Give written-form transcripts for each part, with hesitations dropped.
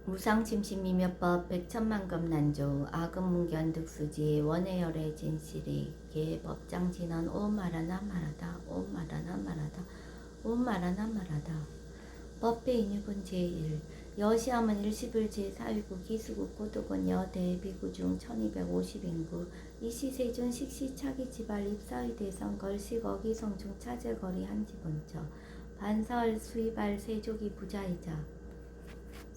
무상침심이며법 백천만금난조 아금문견 득수지 원해열의 진실이 개법장진언 오마라나 말하다 오마라나 말하다 오마라나 말하다. 법배인유군 제1 여시함은 일시불 제4위구 기수국 고도군 여대 비구중 1250인구 이시세존 식시차기 지발 입사의 대성 걸시 거기성중 차제거리 한지본처 반설 수이발 세족이 부자이자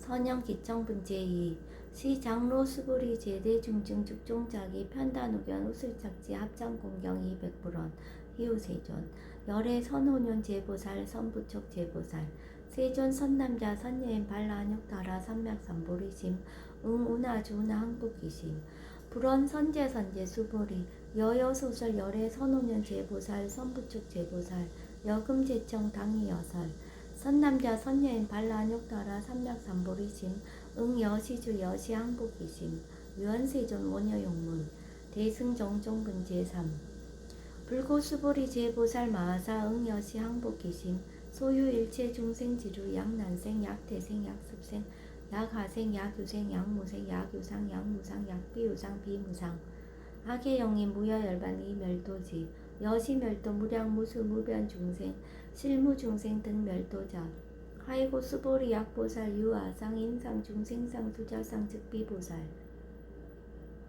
선영 기청분 제2 시장로 수보리 제대 중증 죽종자기 편단우견 우슬착지 합장공경 200불원 희우세존 열애 선호년 제보살 선부촉 제보살 세존 선남자 선여인 발라안육다라 선맥선보리심 응운하주운하 항복기심 불원 선제 수보리 여여소설 열애 선호년 제보살 선부촉 제보살 여금제청 당이여설 선남자 선여인 발라안육다라 삼맥삼보리심 응여시주 여시항복기심 유언세존 원여용문 대승정종분 제3 불고수보리 제보살 마하사 응여시 항복기심 소유일체 중생지루 약난생 약태생 약습생 약하생 약유생 약무생 약유상 약무상 약비유상 비무상 악의영인 무여열반 이멸도지 여시멸도 무량무수 무변중생 실무중생 등 멸도자 하이고 수보리 약보살 유아상 인상 중생상 수자상 즉비보살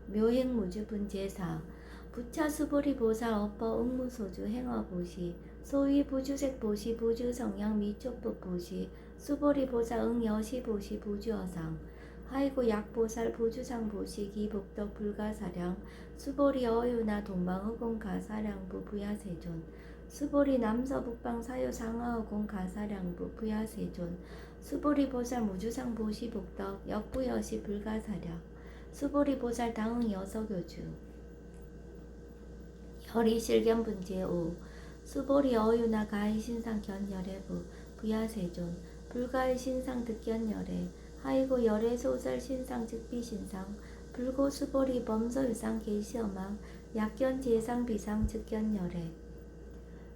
묘행무주분 제4 부차수보리 보살 업버 응무소주 행어보시 소위 부주색보시 부주성양 미촉법보시 수보리 보살 응여시보시 부주어상 하이고 약보살 부주상보시 기복덕 불가사량 수보리 어유나 동방허공 가사량부 부야세존 수보리 남서북방 사유 상하허공 가사량부 부야세존 수보리 보살 무주상 보시 복덕 역부여시 불가사량 수보리 보살 당응 여서교주 혈이실견분 제5 수보리 어유나 가의신상 견열애부 부야세존 불가의 신상 득견열애 하이고 열애 소설 신상 즉비신상 불고 수보리 범서유상 계시어망 약견 제상 비상 즉견열애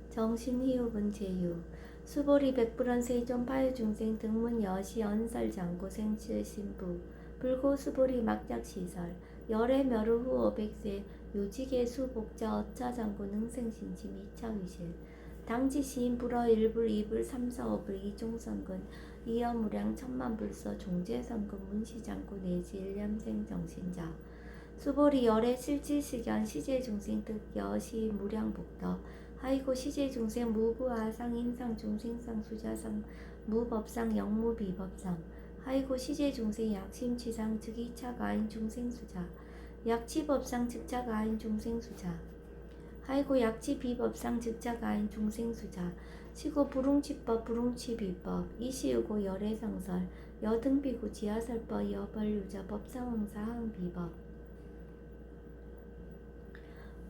정신희우분 제6 수보리 백불원 세존 파유중생 등문 여시 연설 장고 생칠 신부 불고 수보리 막작시설 열애 멸후 후 500세 요지계 수복자 어차장고 능생신침 2차위실 당지시인 불어 1불 2불 3사 5불 이종선근 이여무량 천만불서 종제선근 문시장고 내지 일념생 정신자 수보리 열애 실질시견 시제중생 득 여시 무량복덕 하이고 시제중생 무구아상 인상 중생상 수자상 무법상 영무비법상 하이고 시제중생 약심치상 즉 2차 가인 중생수자 약치법상 즉자 가인 중생수자 하이고 약치비법상 즉자 가인 중생수자 시고 불웅치법 불웅치비법 이시우고 열애성설 여등비구 지하설법 여벌유자 법상황사 항비법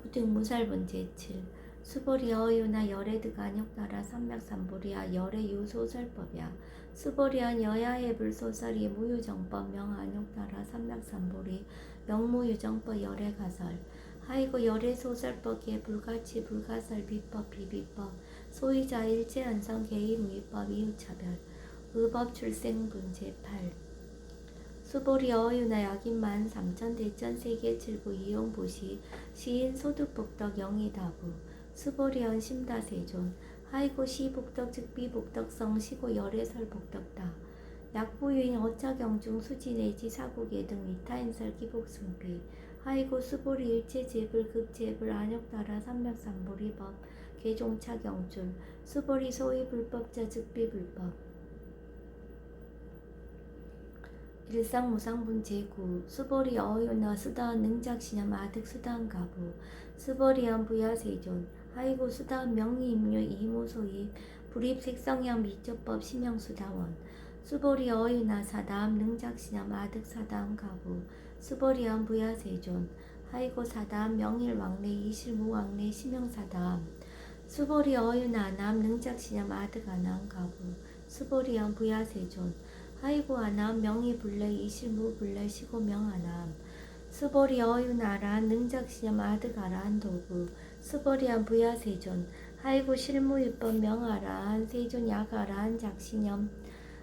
무등무살분 제7 수보리 어유나 열애득 안욕나라 삼맥삼보리야 열애유소설법이야 수보리한 여야의 불소설이 무유정법 명안욕나라 삼맥삼보리 명무유정법 열애가설 하이고 열애소설법기에 불가치 불가설 비법 비비법 소위자 일체연성 개의무위법 이유차별 의법 출생분 제8 수보리 어유나 약인만 삼천 대천 세계칠부 이용보시 시인 소득복덕 영의다부 수보리언 심다세존 하이고 시복덕 즉비복덕성 시고 열애설복덕다 약부유인 어차경중 수지내지 사국예 등 위타인설 기복승비 하이고 수보리 일체제불 극제불 안욕다라 삼맥삼보리법 개종차경줄 수보리 소위불법자 즉비불법 일상무상분 제9 수보리 어유나 수다한 능작시념 아득 수다한 가부 수보리언 부야세존 하이고 수다한 명의임료 이무소입 불입색성향 미조법 심형수다원 수보리 어유나 사다함 능작시념 아득 사다함 가부 수보리언 부야세존 하이고 사다함 명일왕래 이실무왕래 심형사다함 수보리 어유나 남 능작시념 아득 아나함 가부 수보리언 부야세존 하이고 아나함 명의불래 이실무불래 시고명아나함 수보리 어유나란 능작시념 아득 아라한 도구 수보리한 부야세존 하이고 실무유법 명아라한 세존 약아라한 작시념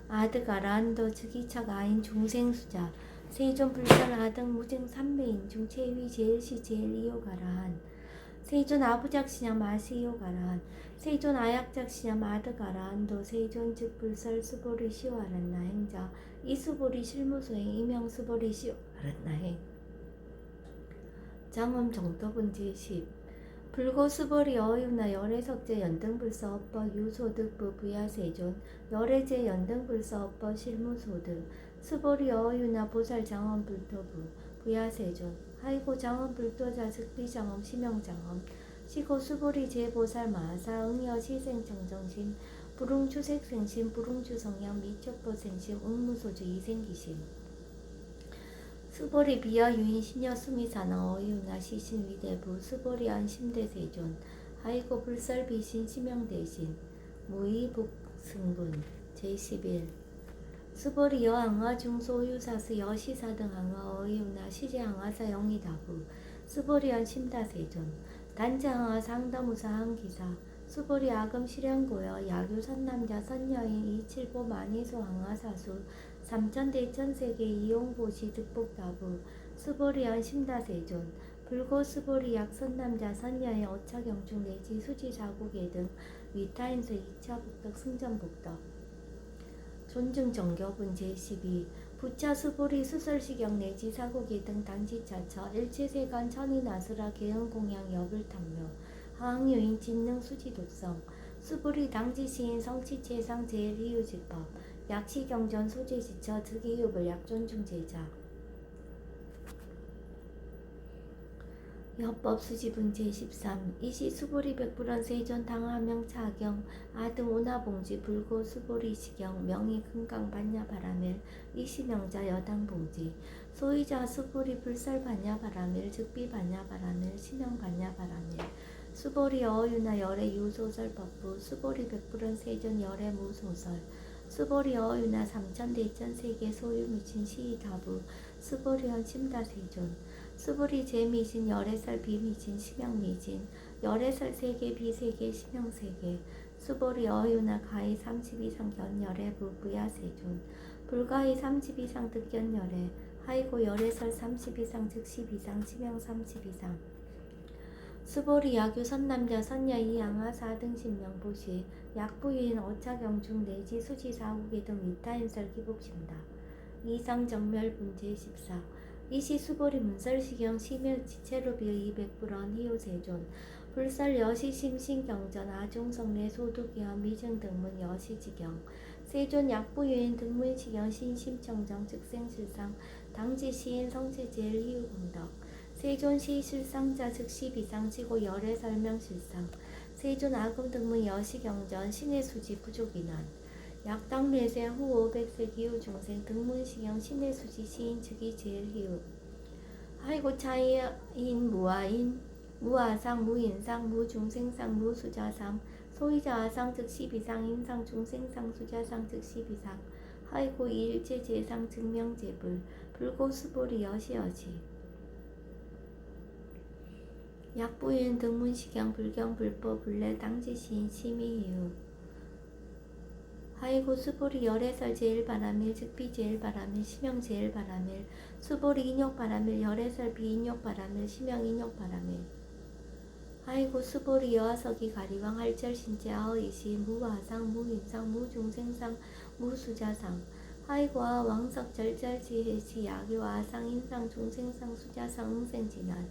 아드가란도 즉이차가 아인 중생수자 세존 불설 아등 무증 삼매인 중 최위 제일시 제일 이요가란 세존 아부작시냐 마시요가란 세존 아약작시냐 마드가란도 세존 즉 불설 수보리 시오하란나 행자 이수보리 실무소행 이명 수보리 시오하란나 행 장엄 정도분 제10 불고 수보리 어유나 열애석제 연등불서 업버 유소득부 부야세존 열애제 연등불서 업버 실무소득 수보리 어유나 보살 장엄불도부 부야세존 하이고 장엄불도자 즉비장엄 시명장엄 시고 수보리 제보살 마사 응여 시생정정심 불웅추색생심 불웅추성향 미척보생심 응무소주 이생기심 수보리 비여 유인 시녀 수미사나 어유나 시신 위대부 수보리 안심대세존 하이고 불설 비신 시명대신 무의복승분 제11 수보리 여항아 중소유사스 여시사 등 항아 어유나 시제 항아사 영이다부 수보리 안심다세존 단자항아 상다무사 항기사 수보리 아금 실현고여 야규 선남자 선여인 이칠보 만이소 항아사수 삼천대천세계 이용보시 득복다부 수보리안 심다세존 불고 수보리 약선남자 선녀의 어차경중 내지 수지사국의 등 위타인서 2차 복덕 승전복덕 존중 정교분 제12 부차 수보리 수설시경 내지 사국의 등 단지차처 일체세간 천이나스라 개헌공양 여불탐묘 하항유인 진능 수지독성 수보리 당지시인 성치체상 제일희유지법 약시경전 소재지처 득이유불 약존중제자 여법수지분 제13 이시 수보리 백불원 세존 당하명 차경 아등 오나봉지 불고 수보리 시경 명의 금강 반야 바라멜 이시명자 여당 봉지 소이자 수보리 불살 반야 바라멜 즉비 반야 바라멜 시명 반야 바라멜 수보리 어유나 열애 유소설 법부 수보리 백불원 세존 열애 무소설 수보리 어유나 삼천대천세계 소유미친 시이다부 수보리언 심다세존 수보리 제미진 열애설 비미진 심양미진 열애설 세계 비세계 심양세계 수보리 어유나 가히 30 이상 견열애 부부야세존 불가히 30 이상 득견열애 하이고 열애설 30 이상 즉십 이상 심양 30 이상 수보리 야규 선남자 선녀이 양하 4등 신명보시 약부유인 어차경중 내지 수지사후계 등 위타인설 기복심다. 이상 정멸분 제14 이시 수보리 문설시경 시묘 지체로 비어 200불원 희요세존 불설 여시심신경전 아종성례 소득이와 미증등문 여시지경 세존 약부유인 등문시경 신심청정 즉생실상 당지시인 성체제일 희유공덕 세존 시실상자 즉시 비상치고 열애 설명실상 세존 아금 등문 여시경전 신의 수지 부족이난 약당 내세 후 500세 기후 중생 등문시경 신의 수지 시인 즉이 제일 희우 하이고 차이인 무아인 무아상 무인상 무중생상 무수자상 소이자 아상 즉시 비상 인상 중생상 수자상 즉시 비상 하이고 일체 제상 증명제불 불고 수보리 여시여시 약부인 등문시경 불경 불법 불례 당지시인 심의이유 하이고 수보리 열애설 제일바라밀 즉비 제일바라밀 심형 제일바라밀 수보리 인욕바라밀 열애설 비인욕바라밀 심형 인욕바라밀 하이고 수보리 여하석이 가리왕 할절 신제 아의시 무화상 무인상 무중생상 무수자상 하이고와 왕석 절절지혜시 야기와 아상 인상 중생상 수자상 응생진한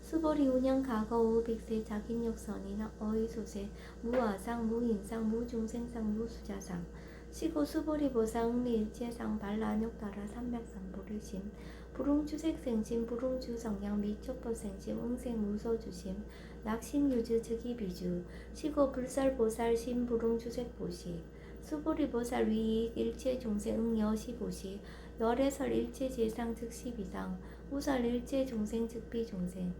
수보리 운영 과거 후 백세 자긴욕선이나 어의소세 무아상 무인상 무중생상 무수자상 시고 수보리 보상 응리일체상 발라욕따라 삼맥상 보리심 불웅주색생심 불웅주성량 미촉보생심 응생무소주심 약신유주 즉이비주 시고 불설보살 심불웅주색보시 수보리보살 위익 일체중생 응여시보시 열애설 일체제상 즉시비상 우설 일체중생 즉비중생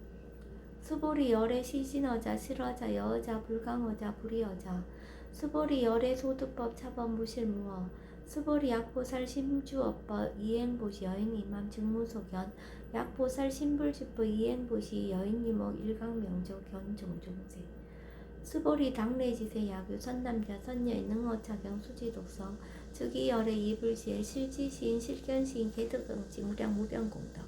수보리 열애 시신어자 실어자 여어자 불강어자 불이어자 수보리 열애 소득법 차범 무실무어 수보리 약보살 심주업법 이행보시 여인이맘 증무소견 약보살 신불집부 이행보시 여인이목 일강명조 견종중생 수보리 당내지세 야규 선남자 선녀의 능어차경 수지독성 즉위열의 이불시에 실지시인 실견시인 개덕응지 무량 무변공덕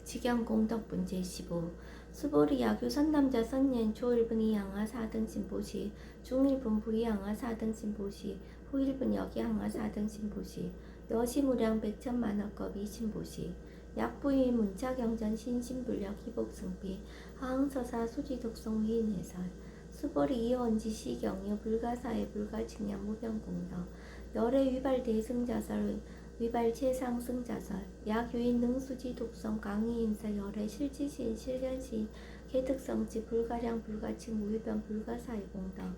직영공덕분 제15 수보리 야규 선남자 선년 조1분 이항하 4등 신보시 중1분 부이항하 4등 신보시 후1분 여기항하 4등 신보시 여시무량 백천만억겁 이신보시 약부인 문자경전 신신불력 희복승비 하항서사 수지독성 위인해설 수보리 이원지 시경유 불가사의 불가직량 무변공덕 열의 위발 대승자설 위발 최상승자설 약유인 능수지 독성 강의인설 열의 실지신 실견시 개특성지 불가량 불가칙 무위변 불가사의 공덕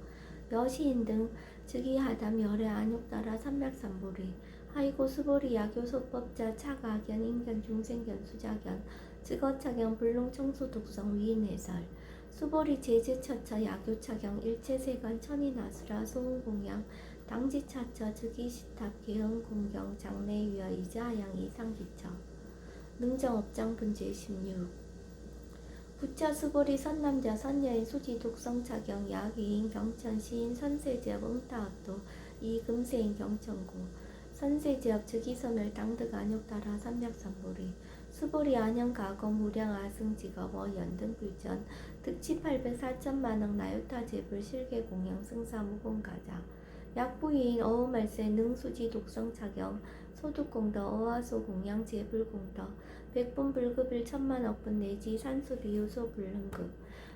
여시인 등 즉위하담 열의 안욕따라 삼맥삼보리 하이고 수보리 야교소법자 차가견 인견 중생견 수자견 즉어차견 불능청소 독성 위인해설 수보리 제재처처 야교차경 일체세관 천인아수라 소음공양 당지차처 즉위시탑 개흥공경 장래위어 이자하양 이상기처 능정업장분 제16 부처 수보리 선남자 선여인 수지 독성차경 야귀인 경천 시인 선세제업 응타업도 이금세인 경천고 선세제업 즉위서멸 당득 안욕따라 삼맥삼보리 수보리 안형가거 무량 아승직업 연등불전 득치 800 4천만억 나요타제불 실계공양 승사무공가자 약부인 어우말세 능수지 독성차경 소득공덕 어화소 공양 제불공덕 백분불급일 천만억분 내지 산수비유소 불능급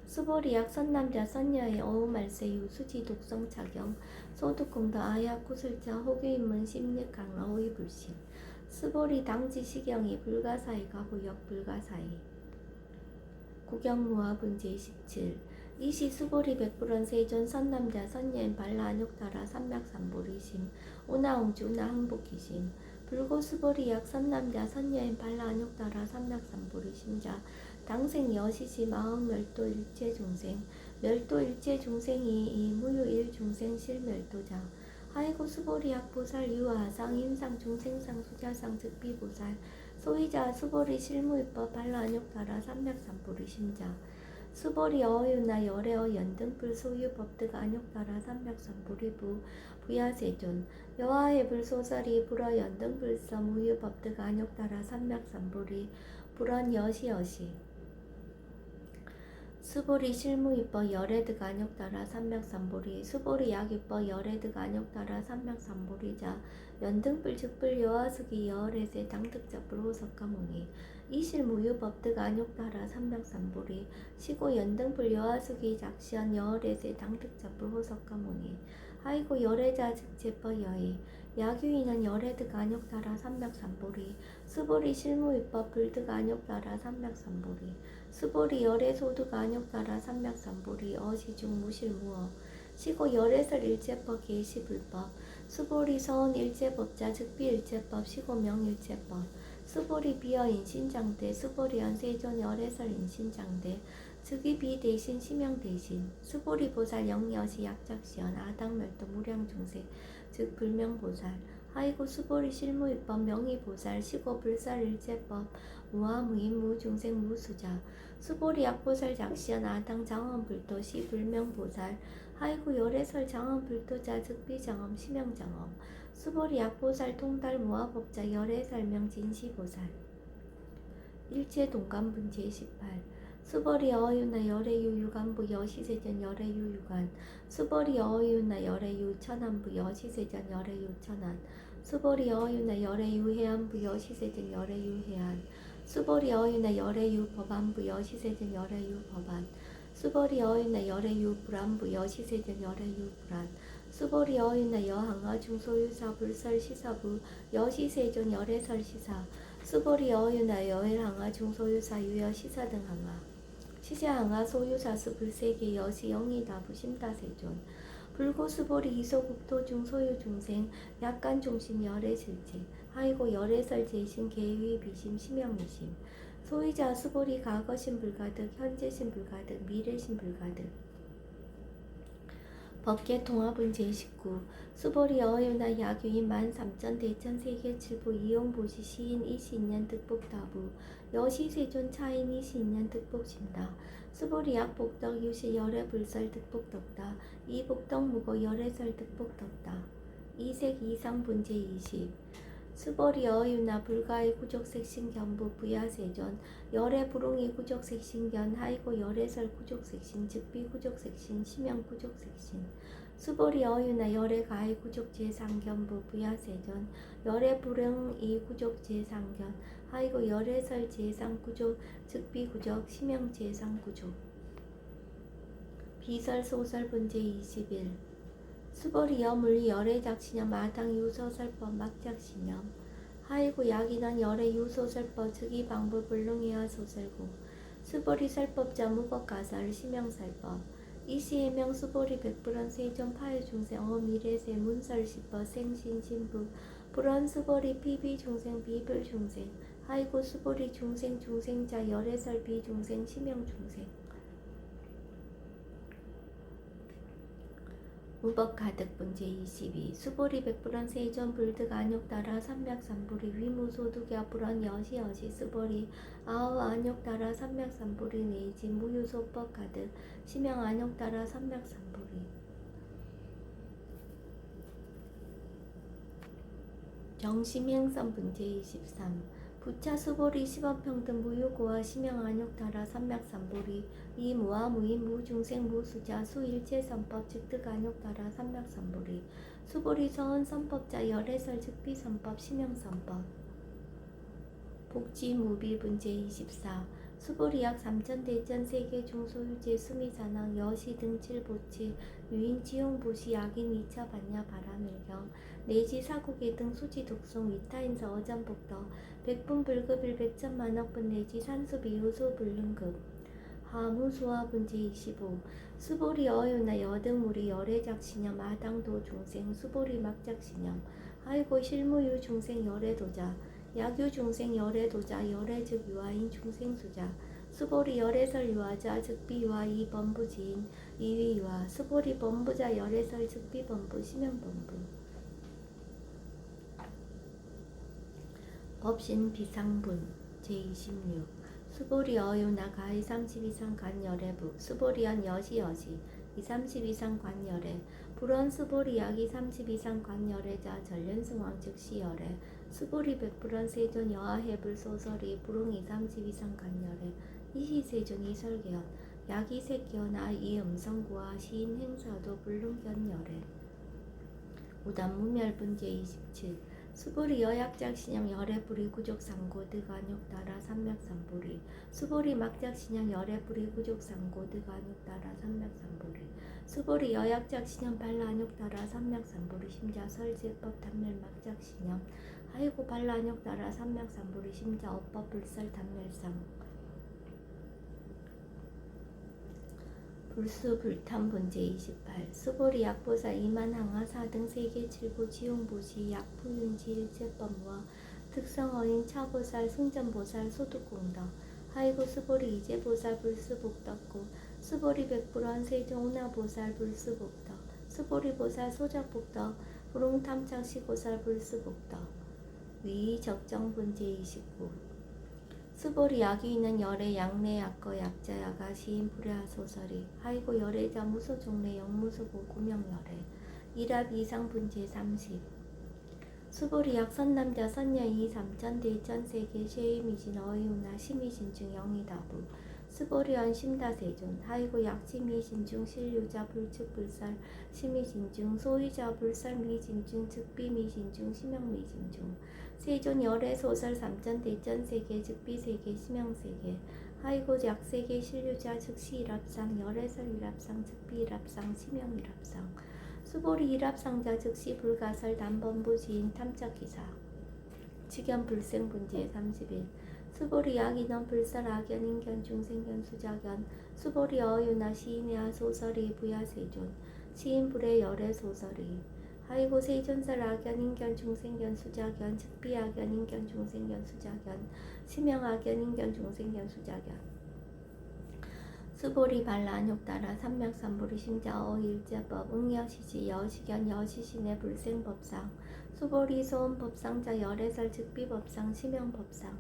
수보리약 선남자 선여의 어우말세 유수지 독성차경 소득공덕 아야구술자 호규인문 심력강 어휘불신 수보리 당지시경이 불가사의 가부역 불가사의 구경무화분 제17 이시 수보리 백불원 세존 선남자 선여인 발라 안욕따라 삼맥삼보리심 오나옹주 나흥복희심 불고 수보리약 선남자 선여인 발라 안욕따라 삼맥삼보리심자 당생 여시시 마흔멸도 일체중생 멸도 일체중생이 이 무유일중생 실멸도자 하이고 수보리약 보살 유아상 인상 중생상 수자상 즉비보살 소위자 수보리 실무입법 발라 안욕따라 삼맥삼보리 심자 수보리 어유나 열애어 연등불 소유 법득 안욕따라 삼맥삼보리부 부야세존 여하의 불소설이 불어 연등불서 무유 법득 안욕따라 삼맥삼보리 불언 여시여시 수보리 실무입법 열애득 안욕따라 삼맥삼보리 수보리 약입법 열애득 안욕따라 삼맥삼보리자 연등불 즉불 여하숙이 여월에세 당득자불 호석가모니 이실무유 법득 안욕따라 삼맥삼보리 시고 연등불 여하숙이 작시한 여월에세 당득자불 호석가모니 하이고 열애자 즉제법 여의 야규인은 열애득 안욕따라 삼맥삼보리 수보리 실무입법 불득 안욕따라 삼맥삼보리 수보리 열애소득 안욕따라 삼맥삼보리 어시중 무실무어 시고 열애설 일체법 계시불법 수보리 서원 일체법자 즉비일체법 시고 명일체법 수보리 비어 인신장대 수보리 연세존 열애설 인신장대 즉위비 대신 시명 대신 수보리 보살 영여시 약작시연 아당멸도 무량중생 즉 불명보살 하이고 수보리 실무입법 명의보살 시고 불살일체법 무아무인 무중생 무수자 수보리 약보살 작시연 아당 장엄불도 시 불명보살 하이고 열애설 장엄불도자 즉비장엄 시명장엄 수보리 약보살 통달 무아법자 열애설명 진시보살 일체동감분 제18 수보리 어유나 열애유 유간부 여시세전 열애유 유간 수보리 어유나 열애유 천안부 여시세전 열애유 천안 수보리 어유나 열애유 해안부 여시세전 열애유 해안 수보리 어유나 열애유 법안부 여시세전 열애유 법안 수보리 어유나 열애유 불안부 여시세전 열애유 불안 수보리 어유나 여항아 중소유사 불설 시사부 여시세전 열애설 시사 수보리 어유나 여일항아 중소유사 유여 시사 등 항아 시제항아 소유사수 불세계 여시 영이다 부심다세존 불고수보리 이소국토 중소유 중생 약간 중심 열애 실체 하이고 열애설 제신 계위 비심 심영이심 소위자 수보리 과거신 불가득 현재신 불가득 미래신 불가득 법계 통합은 제19 수보리 어유나 야규인 13,000 대천 세계칠부 이용보시 시인 이시인년 득복다부 여시세존 차인 이시인년 득복신다 수보리약 복덕 유시 열애 불설 득복덕다. 이 복덕 무고 열애설 득복덕다. 이색 이상 분재 20. 수보리 어유나 불가의 구족색신 견부 부야세존 열애 불웅이 구족색신견 하이고 열애설 구족색신 즉비 구족색신 심형 구족색신 수보리 어유나 열애 가의 구족제상견부 부야세존 열애 불웅이 구족제상견 하이고 열애설 제상구조 즉비 구적 심형 제상구조 비설 소설 분재 21. 수보리 여물 열애 작신염 마당 유소설법 막작신염 하이고 약인한 열애 유소설법 즉이 방부 불능이하 소설구 수보리 설법자 무법가설 심형설법 이시해명 수보리 백불원 세존 파해 중생 어미래세 문설시법 생신신부 불원 수보리 피비 중생 비불 중생 하이고 수보리 중생 중생자 열애설 비중생 심형 중생 무법가득 분재 22. 수보리 백불원 세존 불득 안욕따라 삼맥삼보리 위무소득야 불원 여시여시 수보리 아우 안욕따라 삼맥삼보리 내지 무유소법 가득 심형 안욕따라 삼맥삼보리 정심행선 분재 23. 부차 수보리 시범평등 무유고와 심형 안욕따라 삼맥삼보리 이무와 무인 무중생 무수자 수일체선법 즉득 안욕따라 삼맥삼보리 수보리 서언선법자 열애설 즉비선법 심형선법 복지무비 분재 24. 수보리약 삼천대전 세계 중소유제 수미산항 여시 등칠보치 유인 지용보시 약인 2차 반야 바람일경 내지 사국의 등 수지 독송 위타인서 어전복더 백분불급일 백천만억분 내지 산수비 요소 불능급 하무수화 분재 25. 수보리 어유나 여등무리 열애작신염 아당도 중생 수보리 막작신염 하이고 실무유 중생 열애도자 약유 중생 열애도자 열애즉 유아인 중생수자 수보리 열애설 유아자 즉비 유아 이범부지인 이위 유아 수보리 범부자 열애설 즉비 범부 심형범부 법신 비상분 제26. 수보리 어유나 가이 30 이상 관열애부 수보리연 여시여시 30 이상 관열애 불원 수보리 약이 30 이상 관열애자 전련승왕 즉시열애 수보리 백불원 세존 여하해불 소설이 불웅이 30 이상 관열애 이시세존 이설견 약이 색견 아이 음성구와 시인 행사도 불능견열애 우단무멸분재 27. 수보리 여약작신형 열애뿌리 구족상고 득안욕따라 삼맥삼보리 수보리 막작신형 열애뿌리 구족상고 득안욕따라 삼맥삼보리 수보리 여약작신형 발라안욕따라 삼맥삼보리 심자 설제법 단멸 막작신형 하이고 발라안욕따라 삼맥삼보리 심자 업법 불설 단멸상 불수 불탐 분재 28. 수보리 약보사 이만항하 4등 세계 7부 지용보시 약부윤지 일체법무와 특성어인 차보살 승전보살 소득공덕 하이고 수보리 이제보살 불수복덕고 수보리 백불원 세종운하보살 불수복덕 수보리보살 소작복덕 불웅탐착시고살 불수복덕 위 적정 분재 29. 수보리 약이 있는 열애 약내 약거 약자야가 시인 불야하 소설이 하이고 열애자 무소 종래 영무소고 구명열애 일합 이상 분재 30. 수보리 약 선남자 선녀이 삼천 대천 세계 쉐이미진 어이우나 심의신중 영이다부 수보리언 심다세존 하이고 약심의신중 실유자 불축불설 심의신중 소유자 불설 미진중 즉비미신중 심형미진중 세존 열애소설 삼천대천세계 즉비세계 심형세계 하이고 약세계 실유자 즉시일합상 열애설일합상 즉비일합상 심형일합상 수보리 일합상자 즉시 불가설 단번부 지인 탐착기사 직연 불생분재 31. 수보리 약인원 불설 악연 인견 중생견 수작견 수보리 어유나 시인의하 소설이 부야세존 시인불의 열애 소설이 하이고 세존설 악연 인견 중생견 수작견 즉비 악연 인견 중생견 수작견 심형 악연 인견 중생견 수작견 수보리 발라안욕따라 삼맥삼보리 심자 어일제법 응여시시 여시견 여시신의 불생법상 수보리 소원법상자 열애설 즉비법상 심형법상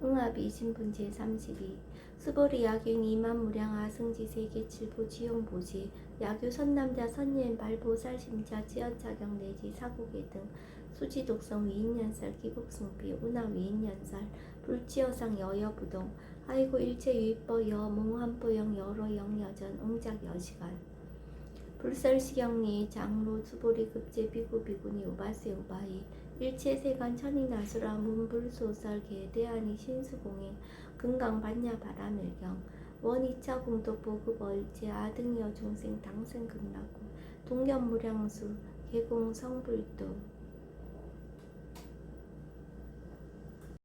응합이 신분 제32 수보리 야경 이만무량 아승지 세계칠보 지용보지 야규 선남자 선예인 발보살 심자 지연자경 내지 사고계 등 수지독성 위인연살 기복승비 운하 위인연살 불지어상 여여부동 아이고 일체 유입보 여몽환보영 여로 영여전 응작 여시간 불설시경리 장로 수보리 급제 비구비구니 우바세 우바이 일체세간 천이나수라 문불소설 계대하니 신수공인 금강반야 바라밀경 원이차 공덕 보급얼제 아등여 중생 당생극락구 동견무량수 개공 성불도